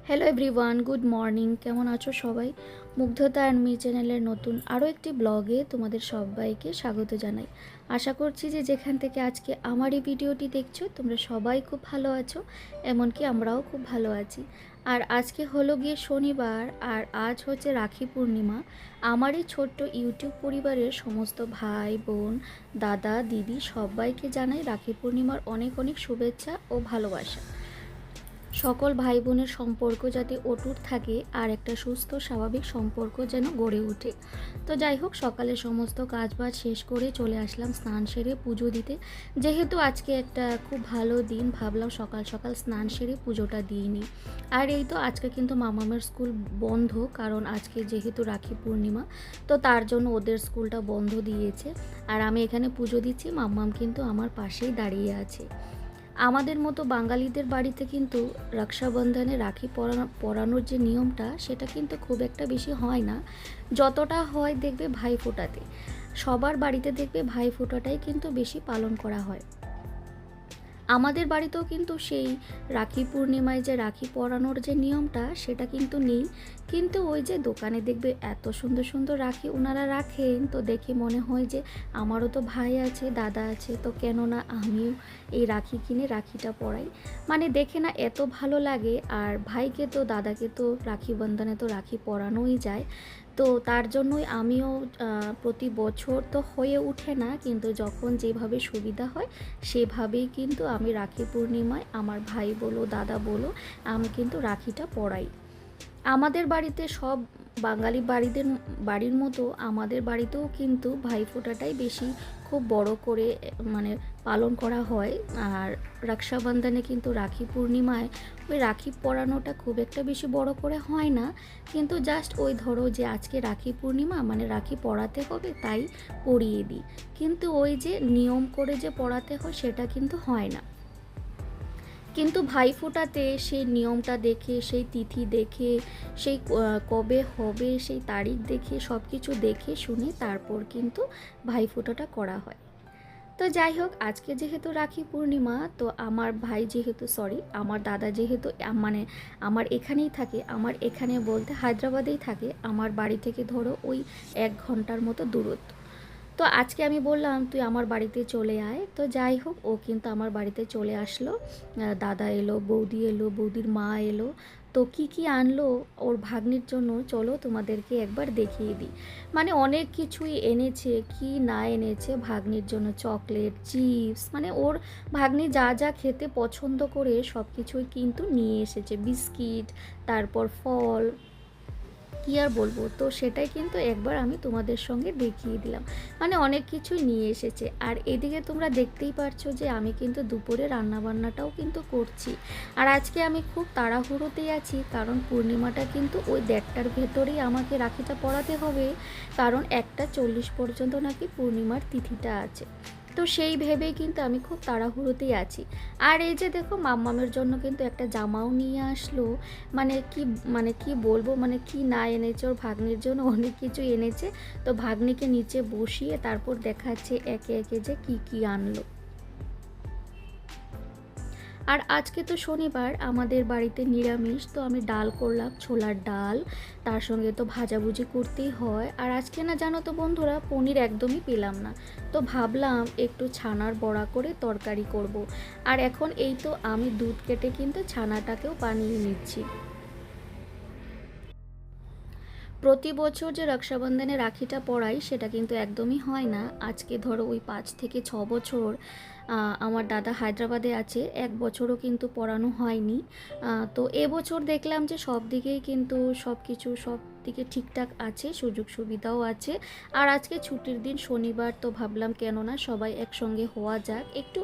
Hello everyone, good morning. কেমন আছো সবাই? মুগ্ধতা অ্যান্ড মি চ্যানেলের নতুন আরও একটি ব্লগে তোমাদের সবাইকে স্বাগত জানাই। আশা করছি যে যেখান থেকে আজকে আমার এই ভিডিওটি দেখছো তোমরা সবাই খুব ভালো আছো, এমনকি আমরাও খুব ভালো আছি। আর আজকে হলো গিয়ে শনিবার, আর আজ হচ্ছে রাখি পূর্ণিমা। আমার এই ছোট্ট ইউটিউব পরিবারের সমস্ত ভাই বোন, দাদা দিদি সবাইকে জানাই রাখি পূর্ণিমার অনেক অনেক শুভেচ্ছা ও ভালোবাসা। সকল ভাই বোনের সম্পর্ক যাতে অটুট থাকে আর একটা সুস্থ স্বাভাবিক সম্পর্ক যেন গড়ে ওঠে। তো যাই হোক, সকালে সমস্ত কাজবাজ শেষ করে চলে আসলাম স্নান সেরে পুজো দিতে। যেহেতু আজকে একটা খুব ভালো দিন, ভাবলাম সকাল সকাল স্নান সেরে পুজোটা দিয়ে নিই। আর এই তো আজকে কিন্তু মামামের স্কুল বন্ধ, কারণ আজকে যেহেতু রাখি পূর্ণিমা, তো তার জন্য ওদের স্কুলটা বন্ধ দিয়েছে। আর আমি এখানে পুজো দিচ্ছি, মাম্মাম কিন্তু আমার পাশেই দাঁড়িয়ে আছে। আমাদের মতো বাঙালিদের বাড়িতে কিন্তু রক্ষাবন্ধনে রাখি পরানোর যে নিয়মটা, সেটা কিন্তু খুব একটা বেশি হয় না। যতটা হয় দেখবে ভাইফোঁটাতে, সবার বাড়িতে দেখবে ভাইফোঁটাটাই কিন্তু বেশি পালন করা হয়। আমাদের বাড়িতেও কিন্তু সেই রাখি পূর্ণিমায় যে রাখি পরানোর যে নিয়মটা, সেটা কিন্তু নেই। কিন্তু ওই যে দোকানে দেখবে এত সুন্দর সুন্দর রাখি ওনারা রাখেন, তো দেখে মনে হয় যে আমারও তো ভাই আছে, দাদা আছে, তো কেন না আমিও এই রাখি কিনে রাখিটা পরাই। মানে দেখে না এত ভালো লাগে। আর ভাইকে তো, দাদাকে তো রাখি বন্ধনে তো রাখি পরানোই যায়। তো তার জন্যই আমিও প্রতি বছর তো হয়ে ওঠে না, কিন্তু যখন যেভাবে সুবিধা হয় সেভাবেই কিন্তু আমি রাখি পূর্ণিমায় আমার ভাই বলো দাদা বলো, আমি কিন্তু রাখিটা পরাই। আমাদের বাড়িতে সব বাঙালি বাড়ির মতো আমাদের বাড়িতেও কিন্তু ভাইফোঁটাটাই বেশি খুব বড় করে মানে পালন করা হয়। আর রক্ষাবন্ধনে কিন্তু রাখি পূর্ণিমায় ওই রাখি পরানোটা খুব একটা বেশি বড় করে হয় না, কিন্তু জাস্ট ওই ধরো যে আজকে রাখি পূর্ণিমা মানে রাখি পরাতে হবে তাই পরিয়ে দিই, কিন্তু ওই যে নিয়ম করে যে পরাতে হয় সেটা কিন্তু হয় না। কিন্তু ভাইফোঁটাতে সেই নিয়মটা দেখে, সেই তিথি দেখে, সেই কবে হবে সেই তারিখ দেখে, সব কিছু দেখে শুনে তারপর কিন্তু ভাইফোঁটাটা করা হয়। তো যাই হোক, আজকে যেহেতু রাখি পূর্ণিমা, তো আমার ভাই যেহেতু, সরি আমার দাদা যেহেতু মানে আমার এখানেই থাকে, আমার এখানে বলতে হায়দ্রাবাদেই থাকে, আমার বাড়ি থেকে ধরো ওই 1 ঘন্টার মতো দূরত্ব। তো আজকে আমি বললাম তুই আমার বাড়িতে চলে আয়, তো যাই হোক ও কিন্তু আমার বাড়িতে চলে আসলো। দাদা এলো, বৌদি এলো, বৌদির মা এলো। তো কি কি আনলো ওর ভাগ্নির জন্য, চলো তোমাদেরকে একবার দেখিয়ে দিই। মানে অনেক কিছুই এনেছে, কি না এনেছে ভাগ্নির জন্য, চকলেট, চিপস, মানে ওর ভাগ্নি যা যা খেতে পছন্দ করে সব কিছুই কিন্তু নিয়ে এসেছে, বিস্কিট, তারপর ফল, কী আর বলবো। তো সেটাই কিন্তু একবার আমি তোমাদের সঙ্গে দেখিয়ে দিলাম। মানে অনেক কিছুই নিয়ে এসেছে। আর এদিকে তোমরা দেখতেই পারছো যে আমি কিন্তু দুপুরে রান্নাবান্নাটাও কিন্তু করছি। আর আজকে আমি খুব তাড়াহুড়োতেই আছি, কারণ পূর্ণিমাটা কিন্তু ওই 1:30টার ভেতরেই আমাকে রাখিটা পরাতে হবে, কারণ 1:40 পর্যন্ত নাকি পূর্ণিমার তিথিটা আছে। তো সেই ভেবেই কিন্তু আমি খুব তাড়াহুড়োতেই আছি। আর এই যে দেখো, মাম্মামের জন্য কিন্তু একটা জামাও নিয়ে আসলো। মানে কি, মানে কি বলবো, মানে কি না এনেছে ওর ভাগ্নির জন্য, অনেক কিছু এনেছে। তো ভাগ্নিকে নিচে বসিয়ে তারপর দেখাচ্ছে একে একে যে কি কি আনলো। আর আজকে তো শনিবার, আমাদের বাড়িতে নিরামিষ, তো আমি ডাল করলাম, ছোলার ডাল, তার সঙ্গে তো ভাজাভুজি করতেই হয়। আর আজকে না জানো তো বন্ধুরা, পনির একদমই পেলাম না, তো ভাবলাম একটু ছানার বড়া করে তরকারি করব। আর এখন এই তো আমি দুধ কেটে কিন্তু ছানাটাকেও বানিয়ে নিচ্ছি। প্রতি বছর যে রক্ষাবন্ধনে রাখিটা পরাই সেটা কিন্তু একদমই হয় না। আজকে ধরো ওই 5 থেকে 6 বছর আমার দাদা হায়দ্রাবাদে আছে, 1 বছরও কিন্তু পরানো হয়নি। তো এবছর দেখলাম যে সব দিকেই কিন্তু সব কিছু সব দিকে ঠিকঠাক আছে, সুযোগ সুবিধাও আছে। আর আজকে ছুটির দিন শনিবার, তো ভাবলাম কেন না সবাই একসঙ্গে হওয়া যাক, একটু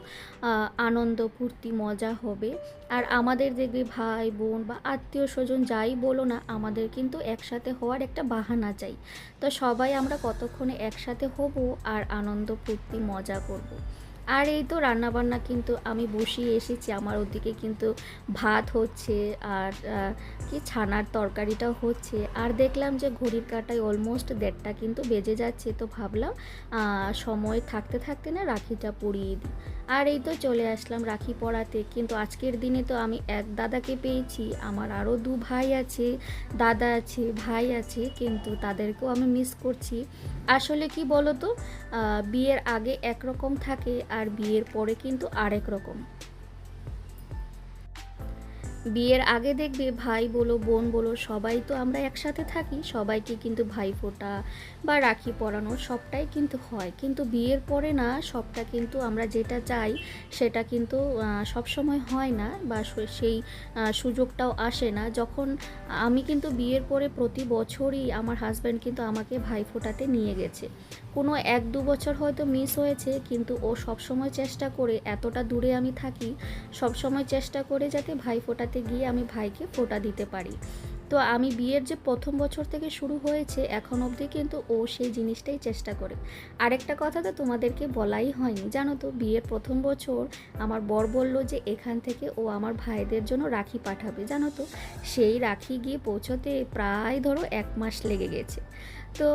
আনন্দ ফুর্তি মজা হবে। আর আমাদের দেখবে ভাই বোন বা আত্মীয় স্বজন যাই বলো না, আমাদের কিন্তু একসাথে হওয়ার একটা বাহানা চাই। তো সবাই আমরা কতক্ষণে একসাথে হব আর আনন্দ ফুর্তি মজা করব। আর এই তো রান্নাবান্না কিন্তু আমি বসিয়ে এসেছি, আমার ওদিকে কিন্তু ভাত হচ্ছে আর কি ছানার তরকারিটাও হচ্ছে। আর দেখলাম যে ঘড়ির কাঁটায় অলমোস্ট 1:30টা কিন্তু বেজে যাচ্ছে, তো ভাবলাম সময় থাকতে থাকতে না রাখিটা পরিয়ে দিই। আর এই তো চলে আসলাম রাখি পরাতে। কিন্তু আজকের দিনে তো আমি এক দাদাকে পেয়েছি, আমার আরও 2 ভাই আছে, দাদা আছে, ভাই আছে, কিন্তু তাদেরকেও আমি মিস করছি। আসলে কি বলো তো, বিয়ের আগে একরকম থাকে আর বিয়ের পরে কিন্তু আরেক রকম। বিয়ের আগে দেখবে ভাই বলো বোন বলো সবাই তো আমরা একসাথে থাকি, সবাইকে কিন্তু ভাইফোঁটা বা রাখি পরানো সবটাই কিন্তু হয়। কিন্তু বিয়ের পরে না সবটা কিন্তু আমরা যেটা চাই সেটা কিন্তু সব সময় হয় না, বা সেই সুযোগটাও আসে না। যখন আমি কিন্তু বিয়ের পরে প্রতি বছরই আমার হাজব্যান্ড কিন্তু আমাকে ভাইফোঁটাতে নিয়ে গেছে। কোনো 1-2 বছর হয়তো মিস হয়েছে, কিন্তু ও সবসময় চেষ্টা করে, এতটা দূরে আমি থাকি, সবসময় চেষ্টা করে যাতে ভাইফোঁটাতে গিয়ে আমি ভাইকে ফোঁটা দিতে পারি। তো আমি বিয়ের যে প্রথম বছর থেকে শুরু হয়েছে এখন অবধি কিন্তু ও সেই জিনিসটাই চেষ্টা করে। আরেকটা কথা তো তোমাদেরকে বলাই হয়নি, জানো তো, বিয়ের প্রথম বছর আমার বর বলল যে এখান থেকে ও আমার ভাইদের জন্য রাখি পাঠাবে। জানো তো, সেই রাখি গিয়ে পৌঁছতে প্রায় ধরো 1 মাস লেগে গেছে। তো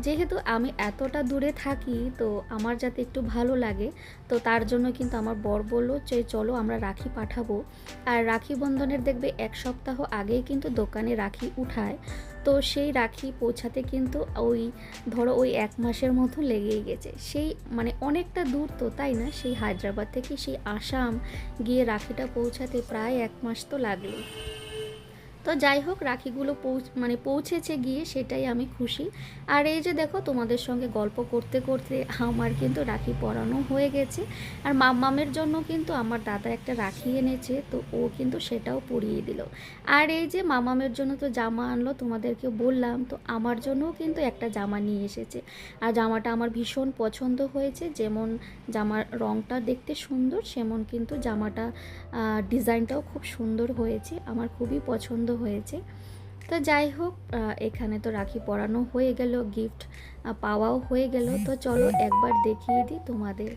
যেহেতু আমি এতটা দূরে থাকি, তো আমার যাতে একটু ভালো লাগে, তো তার জন্য কিন্তু আমার বর বলল যে চলো আমরা রাখি পাঠাবো। আর রাখি বন্ধনের দেখবে 1 সপ্তাহ আগেই কিন্তু দোকানে রাখি উঠায়, তো সেই রাখি পৌঁছাতে কিন্তু ওই ধরো ওই 1 মাসের মতো লেগেই গেছে। সেই মানে অনেকটা দূর তো, তাই না? সেই হায়দ্রাবাদ থেকে সেই আসাম গিয়ে রাখিটা পৌঁছাতে প্রায় 1 মাস তো লাগলো। তো যাই হোক, রাখিগুলো পৌঁছেছে গিয়ে, সেটাই আমি খুশি। আর এই যে দেখো তোমাদের সঙ্গে গল্প করতে করতে আমার কিন্তু রাখি পরানো হয়ে গেছে। আর মাম্মামের জন্য কিন্তু আমার দাদা একটা রাখি এনেছে, তো ও কিন্তু সেটাও পরিয়ে দিল। আর এই যে মামামের জন্য তো জামা আনলো, তোমাদেরকে বললাম, তো আমার জন্যও কিন্তু একটা জামা নিয়ে এসেছে। আর জামাটা আমার ভীষণ পছন্দ হয়েছে, যেমন জামার রঙটা দেখতে সুন্দর, সেমন কিন্তু জামাটা ডিজাইনটাও খুব সুন্দর হয়েছে, আমার খুবই পছন্দ হয়েছে। তো যাই হোক, এখানে তো রাখি পরানো হয়ে গেল, গিফট পাওয়াও হয়ে গেল। তো চলো একবার দেখিয়ে দিই তোমাদের।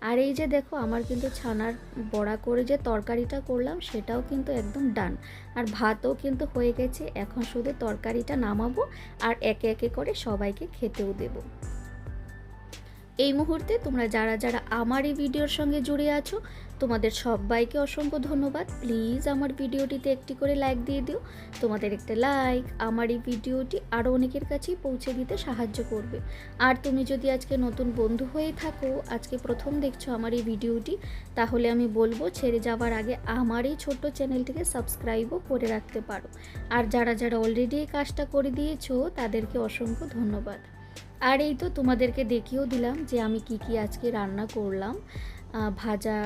আর এই যে দেখো আমার কিন্তু ছানার বড়া করে যে তরকারিটা করলাম সেটাও কিন্তু একদম ডান। আর ভাতও কিন্তু হয়ে গেছে, এখন শুধু তরকারিটা নামাবো আর একে একে করে সবাইকে খেতেও দেবো। এই মুহূর্তে তোমরা যারা যারা আমার এই ভিডিওর সঙ্গে জুড়ে আছো, তোমাদের সবাইকে অসংখ্য ধন্যবাদ। প্লিজ আমার ভিডিওটিতে একটি করে লাইক দিয়ে দিও। তোমাদের একটা লাইক আমার এই ভিডিওটি আরও অনেকের কাছেই পৌঁছে দিতে সাহায্য করবে। আর তুমি যদি আজকে নতুন বন্ধু হয়ে থাকো, আজকে প্রথম দেখছো আমার এই ভিডিওটি, তাহলে আমি বলবো ছেড়ে যাওয়ার আগে আমার এই ছোট্ট চ্যানেলটিকে সাবস্ক্রাইবও করে রাখতে পারো। আর যারা যারা অলরেডি এই কাজটা করে দিয়েছো তাদেরকে অসংখ্য ধন্যবাদ। আর এই তো তোমাদেরকে দেখিয়েও দিলাম যে আমি কি কি আজকে রান্না করলাম। ভাজা,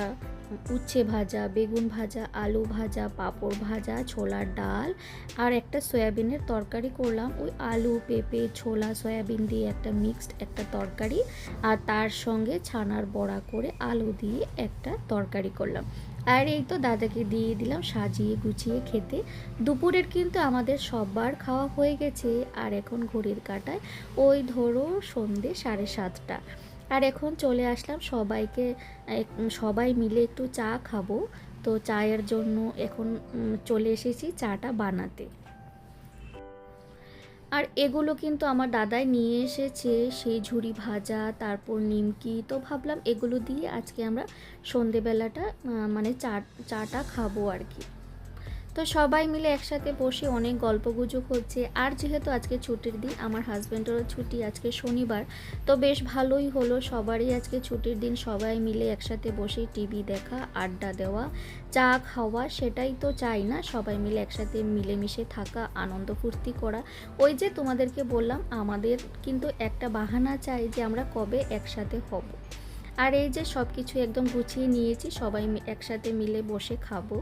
উচ্ছে ভাজা, বেগুন ভাজা, আলু ভাজা, পাঁপড় ভাজা, ছোলার ডাল আর একটা সয়াবিনের তরকারি করলাম। ওই আলু পেঁপে ছোলা সয়াবিন দিয়ে একটা মিক্সড একটা তরকারি, আর তার সঙ্গে ছানার বড়া করে আলু দিয়ে একটা তরকারি করলাম। আর এই তো দাদাকে দিয়ে দিলাম সাজিয়ে গুছিয়ে খেতে। দুপুরের কিন্তু আমাদের সবার খাওয়া হয়ে গেছে, আর এখন ঘড়ির কাঁটায় ওই ধরো সন্ধে 7:30। আর এখন চলে আসলাম সবাই মিলে একটু চা খাবো। তো চায়ের জন্য এখন চলে এসেছি চাটা বানাতে। আর এগুলো কিন্তু আমার দাদাই নিয়ে এসেছে, সেই ঝুরি ভাজা, তারপর নিমকি। তো ভাবলাম এগুলো দিয়ে আজকে আমরা সন্ধেবেলাটা মানে চাটা খাবো আর কি। তো সবাই মিলে একসাথে বসে অনেক গল্পগুজব হচ্ছে। আর যেহেতু আজকে ছুটির দিন, আমার হাজব্যান্ডেরও ছুটি, আজকে শনিবার, তো বেশ ভালোই হলো, সবারই আজকে ছুটির দিন, সবাই মিলে একসাথে বসে টিভি দেখা, আড্ডা দেওয়া, চা খাওয়া, সেটাই তো চাই না, সবাই মিলে একসাথে মিলেমিশে থাকা, আনন্দ ফুর্তি করা। ওই যে তোমাদেরকে বললাম আমাদের কিন্তু একটা বাহানা চাই যে আমরা কবে একসাথে হব। আর এই যে সব কিছু একদম গুছিয়ে নিয়েছি, সবাই একসাথে মিলে বসে খাবো।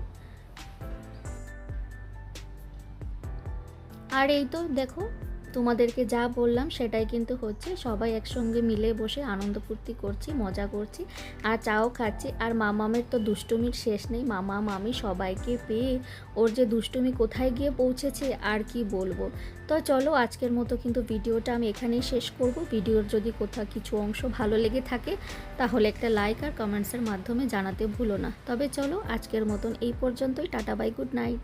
আর এই তো দেখো তোমাদেরকে যা বললাম সেটাই কিন্তু হচ্ছে। সবাই একসঙ্গে মিলে বসে আনন্দ ফুর্তি করছি, মজা করছি আর চাও খাচ্ছি। আর মামামের তো দুষ্টুমির শেষ নেই, মামা মামি সবাইকে পেয়ে ওর যে দুষ্টুমি কোথায় গিয়ে পৌঁছেছে আর কি বলবো। তো চলো আজকের মতো কিন্তু ভিডিওটা আমি এখানেই শেষ করব। ভিডিওর যদি কোথাও কিছু অংশ ভালো লেগে থাকে তাহলে একটা লাইক আর কমেন্টসের মাধ্যমে জানাতে ভুলো না। তবে চলো আজকের মতন এই পর্যন্তই, টাটা বাই, গুড নাইট।